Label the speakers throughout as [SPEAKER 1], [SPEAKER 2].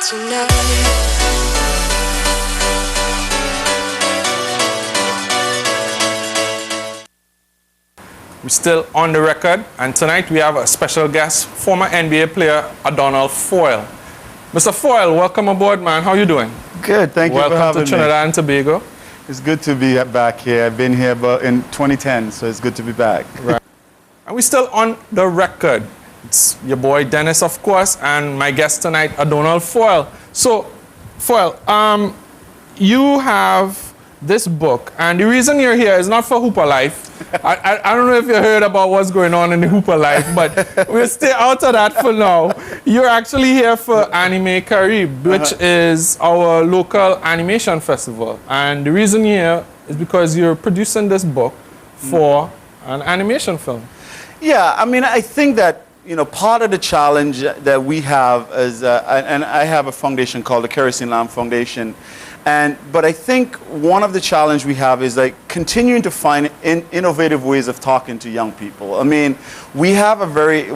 [SPEAKER 1] We're still on the record, and tonight we have a special guest, former NBA player Adonal Foyle. Mr. Foyle, welcome aboard, man. How you doing?
[SPEAKER 2] Good, thank you for having me.
[SPEAKER 1] Welcome to Trinidad and Tobago.
[SPEAKER 2] It's good to be back here. I've been here in 2010, so it's good to be back.
[SPEAKER 1] Right. And we're still on the record. It's your boy Dennis, of course, and my guest tonight, Adonal Foyle. So, Foyle, you have this book, and the reason you're here is not for Hooper Life. I don't know if you heard about what's going on in the Hooper Life, but we'll stay out of that for now. You're actually here for Anime Carib, which is our local animation festival. And the reason you're here is because you're producing this book for an animation film.
[SPEAKER 2] Yeah, I mean, I think that, you know, part of the challenge that we have is, and I have a foundation called the Kerosene Lamp Foundation, but I think one of the challenges we have is like continuing to find innovative ways of talking to young people. I mean, we have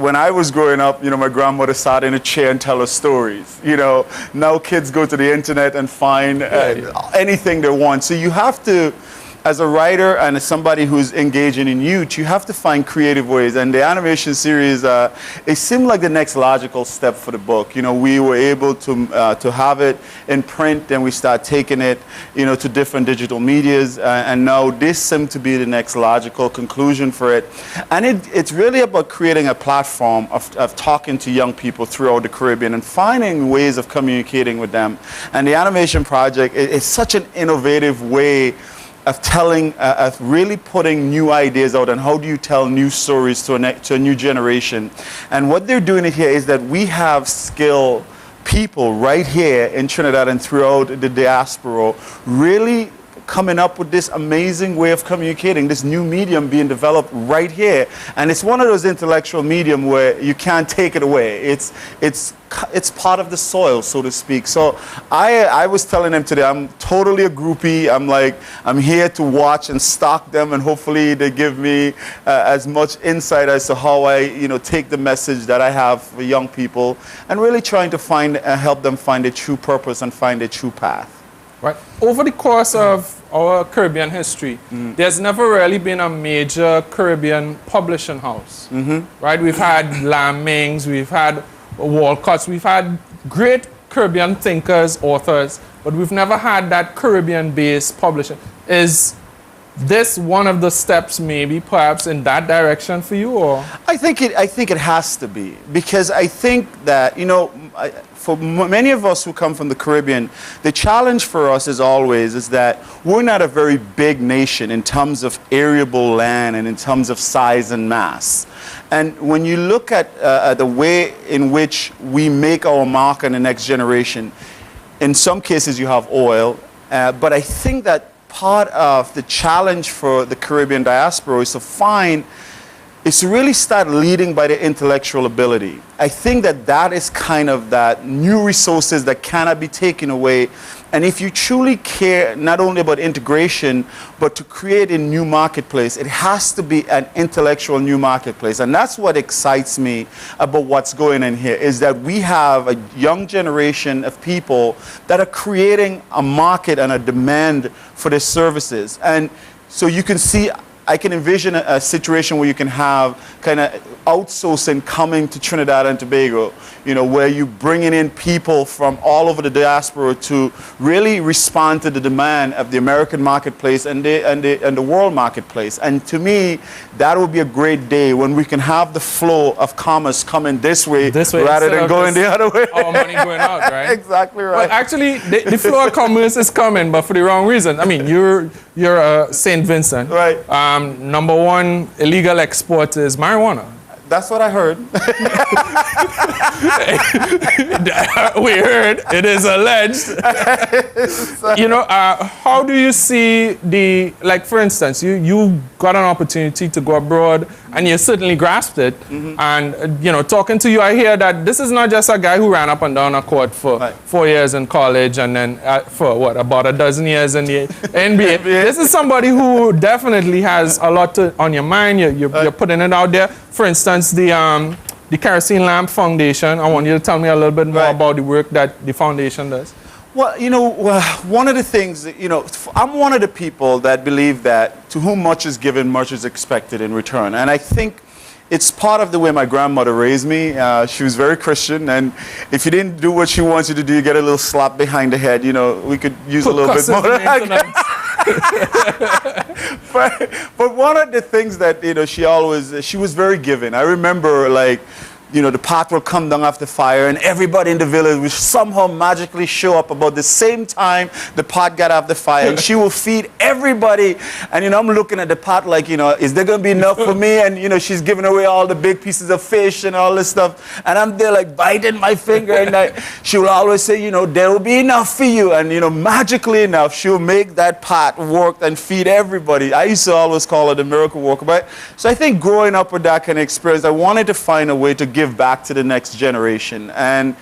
[SPEAKER 2] when I was growing up, you know, my grandmother sat in a chair and tell us stories. You know, now kids go to the internet and find anything they want. So you have to, as a writer and as somebody who's engaging in youth, you have to find creative ways. And the animation series, it seemed like the next logical step for the book. You know, we were able to have it in print, then we start taking it, you know, to different digital medias, and now this seemed to be the next logical conclusion for it. And it's really about creating a platform of talking to young people throughout the Caribbean and finding ways of communicating with them. And the animation project is such an innovative way of telling, of really putting new ideas out, and how do you tell new stories to a new generation. And what they're doing here is that we have skilled people right here in Trinidad and throughout the diaspora really coming up with this amazing way of communicating, this new medium being developed right here. And it's one of those intellectual medium where you can't take it away. It's part of the soil, so to speak. So I was telling them today, I'm totally a groupie. I'm here to watch and stock them, and hopefully they give me as much insight as to how I, you know, take the message that I have for young people, and really trying to help them find a true purpose and find a true path.
[SPEAKER 1] Right. Over the course of our Caribbean history, there's never really been a major Caribbean publishing house. Right? We've had Lam-Mings, we've had Walcott's, we've had great Caribbean thinkers, authors, but we've never had that Caribbean-based publishing. Is this one of the steps, maybe, perhaps, in that direction for you, or? I think
[SPEAKER 2] it has to be, because I think that, you know, for many of us who come from the Caribbean, the challenge for us is that we're not a very big nation in terms of arable land and in terms of size and mass. And when you look at the way in which we make our mark on the next generation, in some cases you have oil, but I think that part of the challenge for the Caribbean diaspora is to really start leading by the intellectual ability. I think that is kind of that new resources that cannot be taken away. And if you truly care not only about integration, but to create a new marketplace, it has to be an intellectual new marketplace. And that's what excites me about what's going on here, is that we have a young generation of people that are creating a market and a demand for their services. And so you can see, I can envision a situation where you can have kind of outsourcing coming to Trinidad and Tobago, you know, where you bringing in people from all over the diaspora to really respond to the demand of the American marketplace and the world marketplace. And to me, that would be a great day when we can have the flow of commerce coming this way rather than going the other way.
[SPEAKER 1] Our money going out, right?
[SPEAKER 2] Exactly right.
[SPEAKER 1] Well, actually, the flow of commerce is coming, but for the wrong reason. I mean, you're St. Vincent.
[SPEAKER 2] Right.
[SPEAKER 1] Number one illegal export is marijuana.
[SPEAKER 2] That's what I heard.
[SPEAKER 1] We heard. It is alleged. You know, how do you see like, for instance, you got an opportunity to go abroad, and you certainly grasped it. And, you know, talking to you, I hear that this is not just a guy who ran up and down a court for 4 years in college and then for, about a dozen years in the NBA. This is somebody who definitely has a lot on your mind. You're putting it out there. For instance, the the Kerosene Lamp Foundation. I want you to tell me a little bit more
[SPEAKER 2] Right.
[SPEAKER 1] about the work that the foundation does.
[SPEAKER 2] Well, one of the things, I'm one of the people that believe that to whom much is given, much is expected in return. And I think it's part of the way my grandmother raised me. She was very Christian, and if you didn't do what she wants you to do, you get a little slap behind the head. We could use a little bit more. But one of the things that, she was very giving. I remember, the pot will come down after fire, and everybody in the village will somehow magically show up about the same time the pot got off the fire, and she will feed everybody. And, I'm looking at the pot like, is there going to be enough for me? And, she's giving away all the big pieces of fish and all this stuff. And I'm there like biting my finger, and she will always say, there will be enough for you. And, magically enough, she'll make that pot work and feed everybody. I used to always call her the miracle worker. But so I think growing up with that kind of experience, I wanted to find a way to give back to the next generation and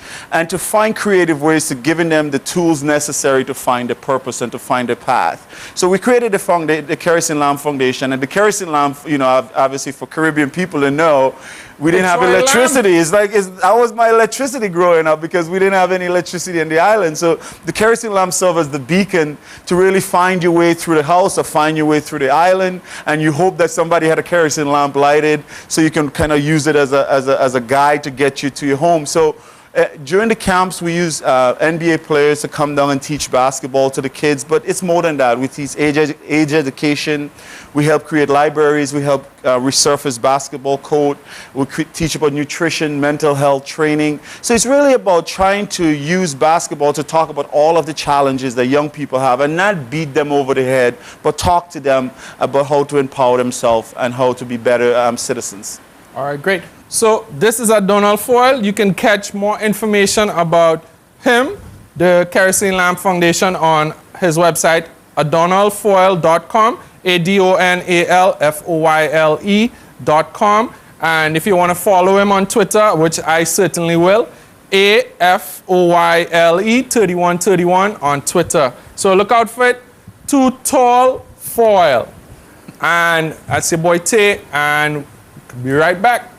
[SPEAKER 2] to find creative ways to giving them the tools necessary to find a purpose and to find a path. So we created the Kerosene Lamp Foundation, and the kerosene lamp, obviously for Caribbean people to know, we didn't have electricity. That was my electricity growing up because we didn't have any electricity in the island. So the kerosene lamp served as the beacon to really find your way through the house or find your way through the island. And you hope that somebody had a kerosene lamp lighted so you can kind of use it as a guide to get you to your home. So during the camps, we use NBA players to come down and teach basketball to the kids, but it's more than that. We teach age education. We help create libraries. We help resurface basketball code. We teach about nutrition, mental health training. So it's really about trying to use basketball to talk about all of the challenges that young people have and not beat them over the head, but talk to them about how to empower themselves and how to be better citizens.
[SPEAKER 1] All right, great. So this is Adonal Foyle. You can catch more information about him, the Kerosene Lamp Foundation, on his website, adonalfoyle.com, ADONALFOYLE.com. And if you want to follow him on Twitter, which I certainly will, AFOYLE3131 on Twitter. So look out for it. Too Tall Foyle. And that's your boy Tay, and be right back.